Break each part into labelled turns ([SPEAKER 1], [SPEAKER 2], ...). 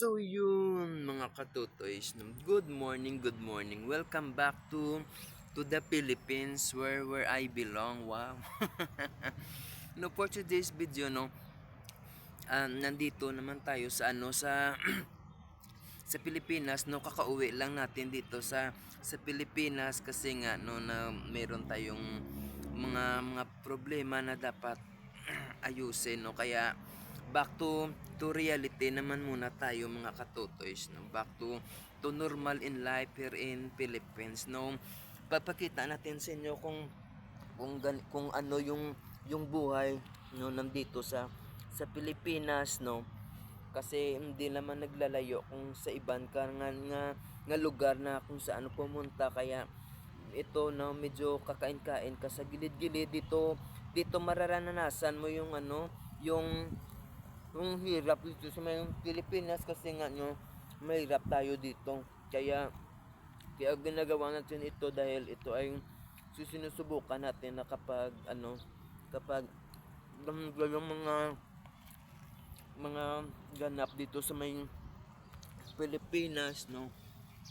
[SPEAKER 1] So yun mga katutoys, no? Good morning, good morning. Welcome back to the Philippines where I belong. Wow. No, for today's video, no, nandito naman tayo sa sa Pilipinas, no. Kakauwi lang natin dito sa Pilipinas kasi nga no na meron tayong mga problema na dapat ayusin, no. Kaya back to reality naman muna tayo mga katutoys, no. Back to normal in life here in Philippines, no. Papakita natin sa inyo kung ano yung buhay no nandito sa Pilipinas, no. Kasi hindi naman naglalayo kung sa ibang nga lugar na kung saan pumunta. Kaya ito no, medyo kakain-kain ka sa gilid-gilid dito mararanasan mo yung hirap dito sa may Pilipinas kasi nga no, mahirap tayo dito. Kaya ginagawa natin ito dahil ito ay sinusubukan natin na kapag yung mga ganap dito sa may Pilipinas, no.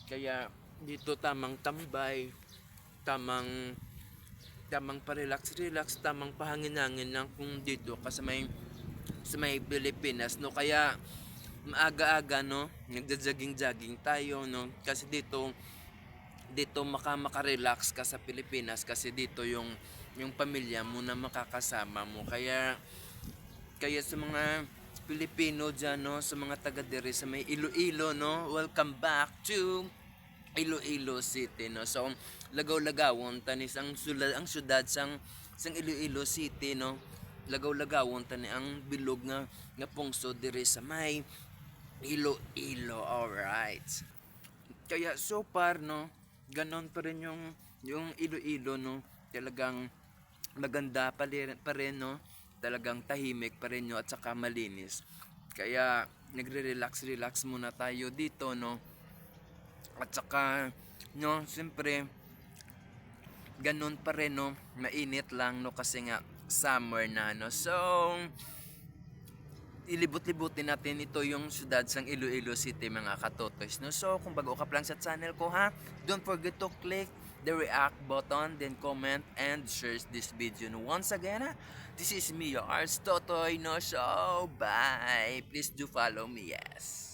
[SPEAKER 1] Kaya dito tamang tambay, tamang tamang pa-relax, tamang pahangin-hangin lang kung dito ka sa may Pilipinas, no. Kaya maaga-aga no, nagja-jogging tayo, no. Kasi dito makarelax ka sa Pilipinas kasi dito yung pamilya mo na makakasama mo. Kaya sa mga Pilipino dyan, no, sa mga taga diri sa may Iloilo, no, welcome back to Iloilo City, no. So lagaw-lagawon tanis ang syudad sang Iloilo City, no. Lagaw-lagawon tani ang bilog nga pungsod diri sa may Iloilo. Alright. Kaya so far, no, ganon pa rin yung Iloilo, no. Talagang maganda pa rin, no. Talagang tahimik pa rin, no, at saka malinis. Kaya nagre-relax muna tayo dito, no. At saka no, siyempre ganon pa rin, no. Mainit lang, no, kasi nga summer na, no. So ilibot-libutin natin ito yung syudad sang Iloilo City mga katotoys, no. So kung bago ka pa lang sa channel ko, ha, don't forget to click the react button, then comment and share this video, no. Once again, ha, this is me, your Ars Totoy, no. So bye, please do follow me. Yes.